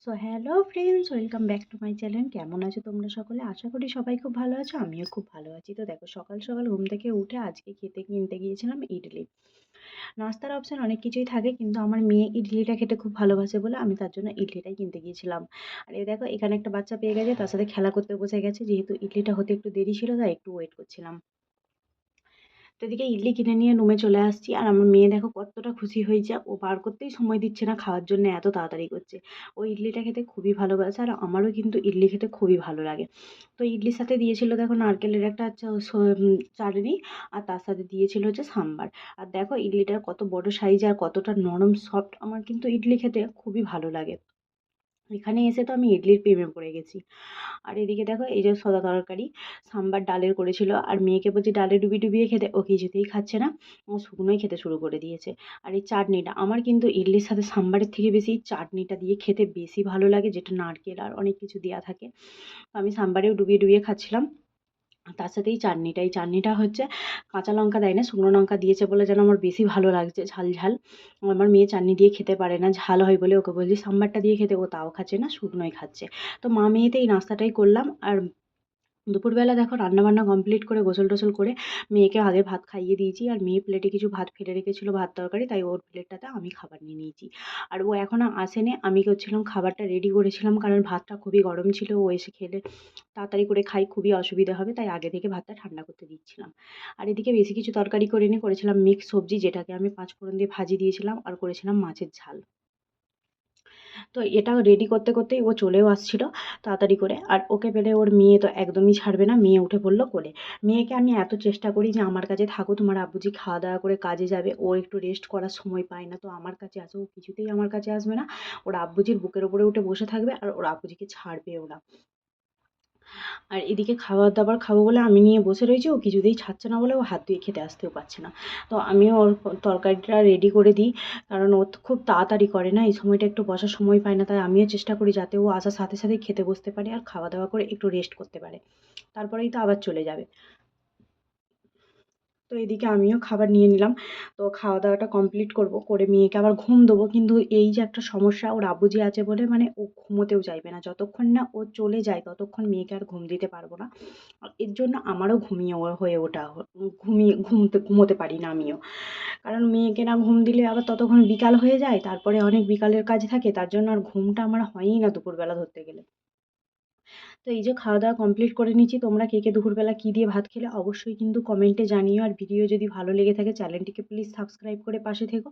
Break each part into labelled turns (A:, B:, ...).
A: So hello friends, welcome back to my channel. কেমন আছো তোমরা সকলে? আশা করি সবাই খুব ভালো আছো। আমিও খুব ভালো আছি। তো দেখো, সকাল সকাল ঘুম থেকে উঠে আজকে খেতে কিনতে গিয়েছিলাম ইডলি। নাস্তার অপশন অনেক কিছুই থাকে, কিন্তু আমার মেয়ে ইডলিটা খেতে খুব ভালোবাসে বলে আমি তার জন্য ইডলিটাই কিনতে গিয়েছিলাম। আর এই দেখো, এখানে একটা বাচ্চা পেয়ে গেছে, তার সাথে খেলা করতে বসে গেছে। যেহেতু ইডলিটা হতে একটু দেরি ছিল, তাই একটু ওয়েট করছিলাম। তো এদিকে ইডলি কিনে নিয়ে রুমে চলে আসছি, আর আমার মেয়ে দেখো কতটা খুশি হয়েছে। ও বার করতেই সময় দিচ্ছে না খাওয়ার জন্য, এত তাড়াতাড়ি করছে। ও ইডলিটা খেতে খুবই ভালোবাসে, আর আমারও কিন্তু ইডলি খেতে খুবই ভালো লাগে। তো ইডলির সাথে দিয়েছিল দেখো নারকেলের একটা চাটনি, আর তার সাথে দিয়েছিল হচ্ছে সাম্বার। আর দেখো ইডলিটার কত বড় সাইজ আর কতটা নরম সফট। আমার কিন্তু ইডলি খেতে খুবই ভালো লাগে। এখানে এসে তো আমি ইডলির প্রেমে পড়ে গেছি। আর এদিকে দেখো, এই যে সাদা তরকারি, সাম্বার ডালের করেছিল, আর মেয়েকে বলছি ডালে ডুবিয়ে ডুবিয়ে খেতে, ও কিছুতেই খাচ্ছে না, ও শুকনোই খেতে শুরু করে দিয়েছে। আর এই চাটনিটা আমার কিন্তু ইডলির সাথে সাম্বারের থেকে বেশি চাটনিটা দিয়ে খেতে বেশি ভালো লাগে, যেটা নারকেল আর অনেক কিছু দেওয়া থাকে। তো আমি সাম্বারেও ডুবিয়ে ডুবিয়ে খাচ্ছিলাম। তার সাথে এই চাটনিটা হচ্ছে কাঁচা লঙ্কা দেয় না, শুকনো লঙ্কা দিয়েছে বলে যেন আমার বেশি ভালো লাগছে, ঝাল ঝাল। আমার মেয়ে চাটনি দিয়ে খেতে পারে না, ঝাল হয় বলে ওকে বলছি সাম্বারটা দিয়ে খেতে, ও তাও খাচ্ছে না, শুকনোই খাচ্ছে। তো মা মেয়েতে এই নাস্তাটাই করলাম। আর দুপুরবেলা দেখো রান্নাবান্না কমপ্লিট করে গোসল টোসল করে মেয়েকে আগে ভাত খাইয়ে দিয়েছি, আর মেয়ে প্লেটে কিছু ভাত ফেলে রেখেছিল, ভাত তরকারি, তাই ওর প্লেটটাতে আমি খাবার নিয়ে নিয়েছি। আর ও এখনও আসেনি, আমি করছিলাম খাবারটা রেডি করেছিলাম, কারণ ভাতটা খুবই গরম ছিল, ও এসে খেলে তাড়াতাড়ি করে খাই, খুবই অসুবিধা হবে, তাই আগে থেকে ভাতটা ঠান্ডা করতে দিচ্ছিলাম। আর এদিকে বেশি কিছু তরকারি করিনি, করেছিলাম মিক্স সবজি, যেটাকে আমি পাঁচ ফোড়ন দিয়ে ভাজি দিয়েছিলাম, আর করেছিলাম মাছের ঝাল। তো এটা রেডি করতে করতেই ও চলেও আসছিল তাড়াতাড়ি করে। আর ওকে পেলে ওর মেয়ে তো একদমই ছাড়বে না, মেয়ে উঠে পড়লো কোলে। মেয়েকে আমি এত চেষ্টা করি যে আমার কাছে থাকো, তোমার আব্বুজি খাওয়া দাওয়া করে কাজে যাবে, ও একটু রেস্ট করার সময় পায় না, তো আমার কাছে আসো। ও কিছুতেই আমার কাছে আসবে না, ওর আব্বুজির বুকের ওপরে উঠে বসে থাকবে, আর ওর আব্বুজিকে ছাড়বেও না। আর এদিকে খাবার দাবার খাবো বলে আমি নিয়ে বসে রয়েছি, ও কিছুতেই ছাড়ছে না বলে ও হাত ধুয়ে খেতে আসতেও পারছে না। তো আমিও ওর তরকারিটা রেডি করে দিই, কারণ ও তো খুব তাড়াতাড়ি করে না, এই সময়টা একটু বসার সময় পায় না, তাই আমিও চেষ্টা করি যাতে ও আসার সাথে সাথেই খেতে বসতে পারে, আর খাওয়া দাওয়া করে একটু রেস্ট করতে পারে, তারপরেই তো আবার চলে যাবে। তো এদিকে আমিও খাবার নিয়ে নিলাম। তো খাওয়া দাওয়াটা কমপ্লিট করব, করে মেয়েকে আবার ঘুম দেবো, কিন্তু এই যে একটা সমস্যা, ওর আব্বুজি আছে বলে মানে ও ঘুমোতেও চাইবে না, যতক্ষণ না ও চলে যায় ততক্ষণ মেয়েকে আর ঘুম দিতে পারবো না। আর এর জন্য আমারও হয়ে ওঠা ঘুমোতে পারি না আমিও, কারণ মেয়েকে না ঘুম দিলে আবার ততক্ষণ বিকাল হয়ে যায়, তারপরে অনেক বিকালের কাজ থাকে, তার জন্য আর ঘুমটা আমার হয়ই না দুপুরবেলা ধরতে গেলে। তো এই যে খাওয়া দাওয়া কমপ্লিট করে নিচ্ছি, তোমরা কে কে দুপুরবেলা কী দিয়ে ভাত খেলে অবশ্যই কিন্তু কমেন্টে জানিও। আর ভিডিও যদি ভালো লেগে থাকে চ্যানেলটিকে প্লিজ সাবস্ক্রাইব করে পাশে থেকো।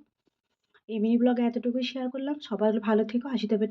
A: এই মিনি ব্লগে এতটুকুই শেয়ার করলাম। সবাই ভালো থেকো, হাসি তবে